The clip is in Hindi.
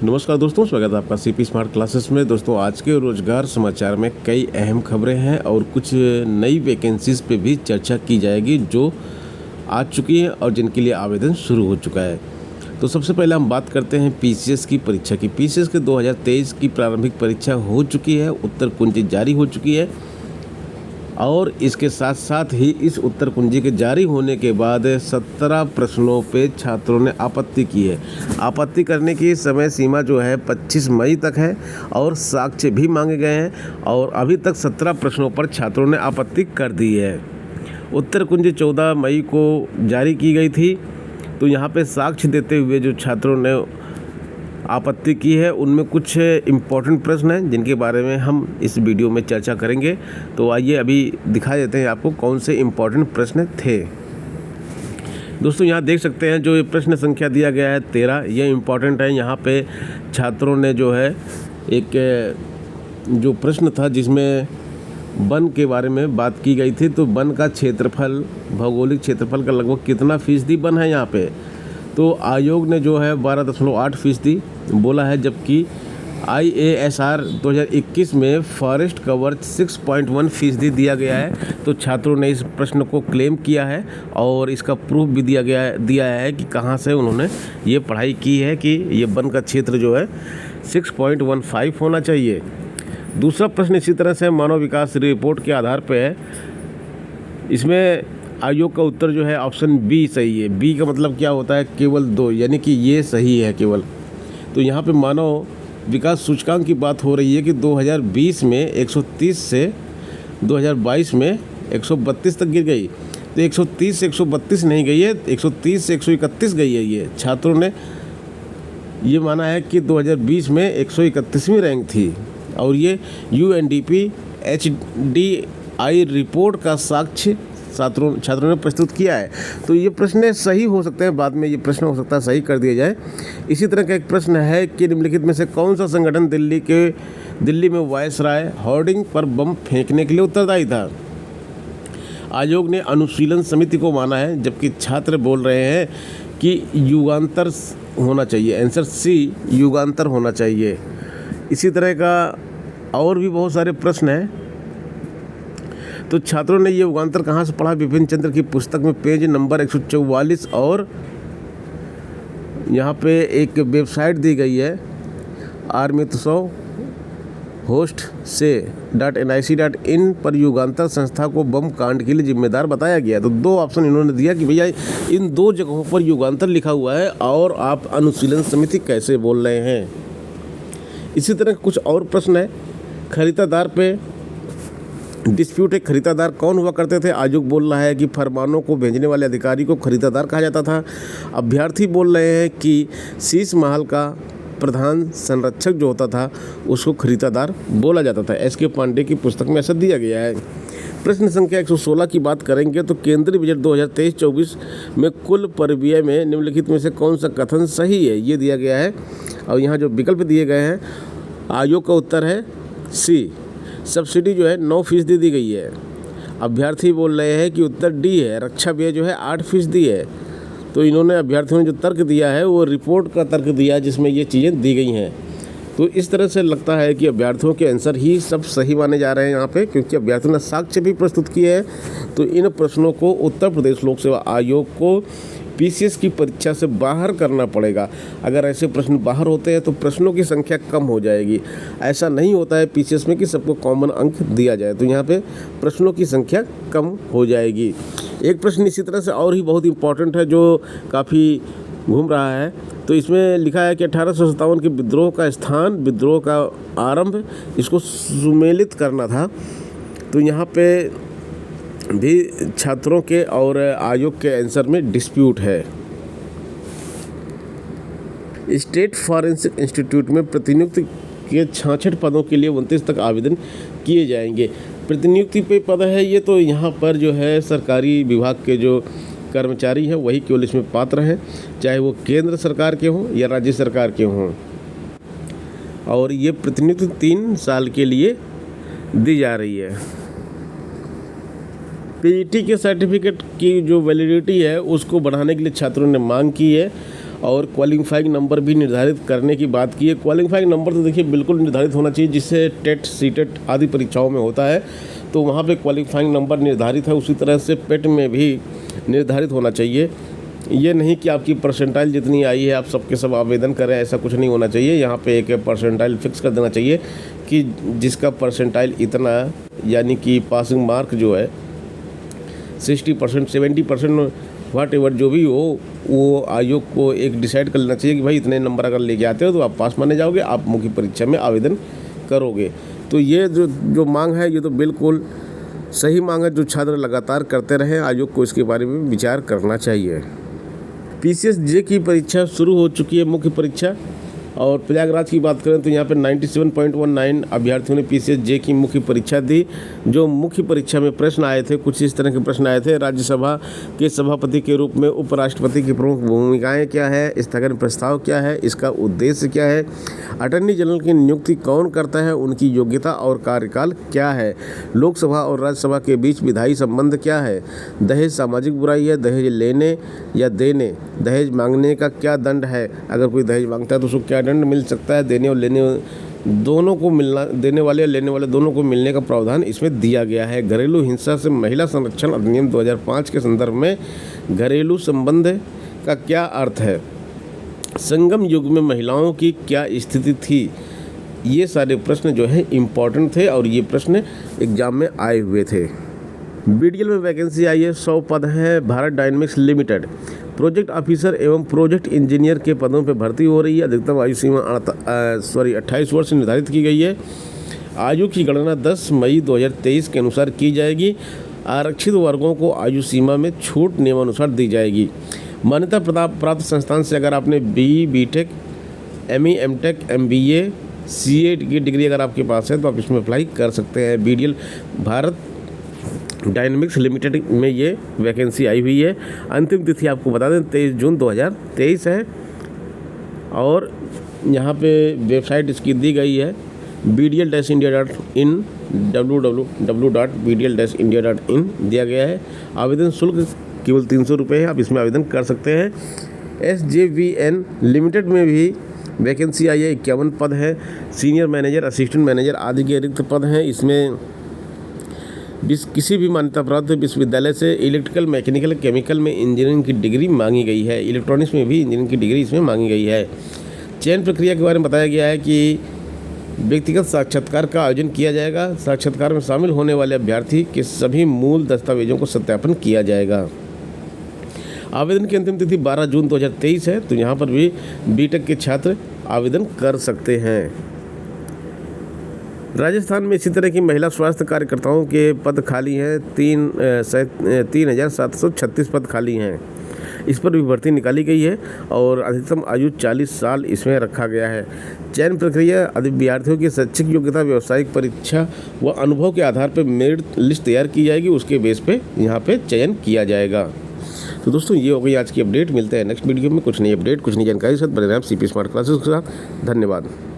नमस्कार दोस्तों, स्वागत है आपका सीपी स्मार्ट क्लासेस में। दोस्तों, आज के रोजगार समाचार में कई अहम खबरें हैं और कुछ नई वैकेंसीज़ पे भी चर्चा की जाएगी जो आ चुकी हैं और जिनके लिए आवेदन शुरू हो चुका है। तो सबसे पहले हम बात करते हैं पीसीएस की परीक्षा की। पीसीएस के 2023 की प्रारंभिक परीक्षा हो चुकी है, उत्तर कुंजी जारी हो चुकी है और इसके साथ साथ ही इस उत्तर कुंजी के जारी होने के बाद 17 प्रश्नों पे छात्रों ने आपत्ति की है। आपत्ति करने की समय सीमा जो है 25 मई तक है और साक्ष्य भी मांगे गए हैं और अभी तक 17 प्रश्नों पर छात्रों ने आपत्ति कर दी है। उत्तर कुंजी 14 मई को जारी की गई थी, तो यहाँ पे साक्ष्य देते हुए जो छात्रों ने आपत्ति की है उनमें कुछ इम्पोर्टेंट प्रश्न हैं जिनके बारे में हम इस वीडियो में चर्चा करेंगे। तो आइए अभी दिखा देते हैं आपको कौन से इम्पोर्टेंट प्रश्न थे। दोस्तों, यहाँ देख सकते हैं जो ये प्रश्न संख्या दिया गया है 13, ये इम्पोर्टेंट है। यहाँ पे छात्रों ने जो है एक जो प्रश्न था जिसमें वन के बारे में बात की गई थी, तो वन का क्षेत्रफल, भौगोलिक क्षेत्रफल का लगभग कितना फीसदी वन है यहाँ पे, तो आयोग ने जो है 12.8% बोला है, जबकि IASR 2021 में फॉरेस्ट कवर 6.1% दिया गया है। तो छात्रों ने इस प्रश्न को क्लेम किया है और इसका प्रूफ भी दिया है कि कहाँ से उन्होंने ये पढ़ाई की है कि ये वन का क्षेत्र जो है 6.15 होना चाहिए। दूसरा प्रश्न इसी तरह से मानव विकास रिपोर्ट के आधार पर है। इसमें आयोग का उत्तर जो है ऑप्शन बी सही है। बी का मतलब क्या होता है, केवल 2, यानी कि ये सही है केवल। तो यहाँ पे मानव विकास सूचकांक की बात हो रही है कि 2020 में 130 से 2022 में 132 तक गिर गई। तो 130 से 132 नहीं गई है, 130 से 131 गई है। ये छात्रों ने ये माना है कि 2020 में 131वीं रैंक थी और ये UNDP HDI रिपोर्ट का साक्ष्य छात्रों ने प्रस्तुत किया है। तो ये प्रश्न सही हो सकते हैं, बाद में ये प्रश्न हो सकता है सही कर दिया जाए। इसी तरह का एक प्रश्न है कि निम्नलिखित में से कौन सा संगठन दिल्ली में वायसराय होर्डिंग पर बम फेंकने के लिए उत्तरदायी था। आयोग ने अनुशीलन समिति को माना है, जबकि छात्र बोल रहे हैं कि युगांतर होना चाहिए। आंसर सी, युगांतर होना चाहिए। इसी तरह का और भी बहुत सारे प्रश्न हैं। तो छात्रों ने ये युगांतर कहाँ से पढ़ा, विपिन चंद्र की पुस्तक में पेज नंबर 144 और यहाँ पे एक वेबसाइट दी गई है आर्मित्सव होस्ट से .nic.in पर युगांतर संस्था को बम कांड के लिए जिम्मेदार बताया गया। तो 2 ऑप्शन इन्होंने दिया कि भैया इन 2 जगहों पर युगांतर लिखा हुआ है और आप अनुशीलन समिति कैसे बोल रहे हैं। इसी तरह कुछ और प्रश्न है। खरीदादार पे डिस्प्यूट है। खरीदादार कौन हुआ करते थे। आयोग बोल रहा है कि फरमानों को भेजने वाले अधिकारी को खरीदादार कहा जाता था। अभ्यर्थी बोल रहे हैं कि शीश महल का प्रधान संरक्षक जो होता था उसको खरीदादार बोला जाता था। SK पांडे की पुस्तक में ऐसा दिया गया है। प्रश्न संख्या 116 की बात करेंगे तो केंद्रीय बजट 2023-24 में कुल परिव्यय में निम्नलिखित में से कौन सा कथन सही है, ये दिया गया है और यहाँ जो विकल्प दिए गए हैं आयोग का उत्तर है सी। सब्सिडी जो है 9% दी गई है। अभ्यर्थी बोल रहे हैं कि उत्तर डी है, रक्षा व्यय जो है 8% है। तो इन्होंने अभ्यर्थियों ने जो तर्क दिया है वो रिपोर्ट का तर्क दिया जिसमें ये चीज़ें दी गई हैं। तो इस तरह से लगता है कि अभ्यर्थियों के आंसर ही सब सही माने जा रहे हैं यहाँ पे, क्योंकि अभ्यर्थियों ने साक्ष्य भी प्रस्तुत किए हैं। तो इन प्रश्नों को उत्तर प्रदेश लोक सेवा आयोग को पीसीएस की परीक्षा से बाहर करना पड़ेगा। अगर ऐसे प्रश्न बाहर होते हैं तो प्रश्नों की संख्या कम हो जाएगी। ऐसा नहीं होता है पीसीएस में कि सबको कॉमन अंक दिया जाए, तो यहाँ पे प्रश्नों की संख्या कम हो जाएगी। एक प्रश्न इसी तरह से और ही बहुत इंपॉर्टेंट है जो काफ़ी घूम रहा है। तो इसमें लिखा है कि 1857 के विद्रोह का स्थान, विद्रोह का आरंभ, इसको सुमेलित करना था। तो यहाँ पे भी छात्रों के और आयोग के आंसर में डिस्प्यूट है। स्टेट फॉरेंसिक इंस्टीट्यूट में प्रतिनियुक्ति के 66 पदों के लिए 29 तक आवेदन किए जाएंगे। प्रतिनियुक्ति पे पद है ये, तो यहाँ पर जो है सरकारी विभाग के जो कर्मचारी हैं वही केवल इसमें पात्र हैं, चाहे वो केंद्र सरकार के हों या राज्य सरकार के हों। और ये प्रतिनियुक्ति 3 साल के लिए दी जा रही है। पीईटी के सर्टिफिकेट की जो वैलिडिटी है उसको बढ़ाने के लिए छात्रों ने मांग की है और क्वालिफाइंग नंबर भी निर्धारित करने की बात की है। क्वालिफाइंग नंबर तो देखिए बिल्कुल निर्धारित होना चाहिए, जिससे टेट सीटेट आदि परीक्षाओं में होता है तो वहाँ पे क्वालिफाइंग नंबर निर्धारित है, उसी तरह से पेट में भी निर्धारित होना चाहिए। ये नहीं कि आपकी परसेंटाइल जितनी आई है आप सबके सब आवेदन करें, ऐसा कुछ नहीं होना चाहिए। यहाँ पे एक परसेंटाइल फिक्स कर देना चाहिए कि जिसका परसेंटाइल इतना, यानी कि पासिंग मार्क जो है 60%, 70%, वाट एवर जो भी हो, वो आयोग को एक डिसाइड कर लेना चाहिए कि भाई इतने नंबर अगर लेके आते हो तो आप पास माने जाओगे, आप मुख्य परीक्षा में आवेदन करोगे। तो ये जो मांग है ये तो बिल्कुल सही मांग है, जो छात्र लगातार करते रहे। आयोग को इसके बारे में विचार करना चाहिए। PCS जे की परीक्षा शुरू हो चुकी है, मुख्य परीक्षा। और प्रयागराज की बात करें तो यहाँ पे 97.19 अभ्यर्थियों ने PCS जे की मुख्य परीक्षा दी। जो मुख्य परीक्षा में प्रश्न आए थे, कुछ इस तरह के प्रश्न आए थे। राज्यसभा के सभापति के रूप में उपराष्ट्रपति की प्रमुख भूमिकाएं क्या है, स्थगन प्रस्ताव क्या है, इसका उद्देश्य क्या है, अटॉर्नी जनरल की नियुक्ति कौन करता है, उनकी योग्यता और कार्यकाल क्या है, लोकसभा और राज्यसभा के बीच विधायी संबंध क्या है, दहेज सामाजिक बुराई है, दहेज लेने या देने, दहेज मांगने का क्या दंड है, अगर कोई दहेज मांगता है तो उसको क्या दंड मिल सकता है, देने और लेने दोनों को मिलना, देने वाले और लेने वाले दोनों को मिलने का प्रावधान इसमें दिया गया है। घरेलू हिंसा से महिला संरक्षण अधिनियम 2005 के संदर्भ में घरेलू संबंध का क्या अर्थ है, संगम युग में महिलाओं की क्या स्थिति थी। ये सारे प्रश्न जो है इम्पॉर्टेंट थे और ये प्रश्न एग्जाम में आए हुए थे। BDL में वैकेंसी आई है, 100 पद हैं। Bharat dynamics limited project officer एवं प्रोजेक्ट इंजीनियर के पदों पर भर्ती हो रही है। अधिकतम आयु सीमा 28 वर्ष निर्धारित की गई है। आयु की गणना 10 मई 2023 के अनुसार की जाएगी। आरक्षित वर्गों को आयु सीमा में छूट नियमानुसार दी जाएगी। मान्यता प्राप्त संस्थान से अगर आपने BE, BTech, ME, MTech, MBA, CA की डिग्री अगर आपके पास है तो आप इसमें अप्लाई कर सकते हैं। BDL भारत डायनेमिक्स लिमिटेड में ये वैकेंसी आई हुई है। अंतिम तिथि आपको बता दें 23 जून 2023 है और यहाँ पे वेबसाइट इसकी दी गई है bdl-india.in, www.bdl-india.in दिया गया है। आवेदन शुल्क केवल 300 रुपये है, आप इसमें आवेदन कर सकते हैं। SJVN लिमिटेड में भी वैकेंसी आई है, 51 पद है। सीनियर मैनेजर, असिस्टेंट मैनेजर आदि के रिक्त पद हैं। इसमें किसी भी मान्यता प्राप्त विश्वविद्यालय से इलेक्ट्रिकल, मैकेनिकल, केमिकल में इंजीनियरिंग की डिग्री मांगी गई है। इलेक्ट्रॉनिक्स में भी इंजीनियरिंग की डिग्री इसमें मांगी गई है। चयन प्रक्रिया के बारे में बताया गया है कि व्यक्तिगत साक्षात्कार का आयोजन किया जाएगा। साक्षात्कार में शामिल होने वाले अभ्यर्थी के सभी मूल दस्तावेजों को सत्यापन किया जाएगा। आवेदन की अंतिम तिथि 12 जून 2023 है, तो यहाँ पर भी BTech के छात्र आवेदन कर सकते हैं। राजस्थान में इसी तरह की महिला स्वास्थ्य कार्यकर्ताओं के पद खाली हैं। 3,736 पद खाली हैं। इस पर भी भर्ती निकाली गई है और अधिकतम आयु 40 साल इसमें रखा गया है। चयन प्रक्रिया अभ्यर्थियों की शैक्षिक योग्यता, व्यावसायिक परीक्षा व अनुभव के आधार पर मेरिट लिस्ट तैयार की जाएगी। उसके बेस पे यहाँ पे चयन किया जाएगा। तो दोस्तों ये हो गई आज की अपडेट। मिलते हैं नेक्स्ट वीडियो में कुछ नई अपडेट, कुछ नई जानकारी के साथ। बने रहें आप CP स्मार्ट क्लासेस के साथ। धन्यवाद।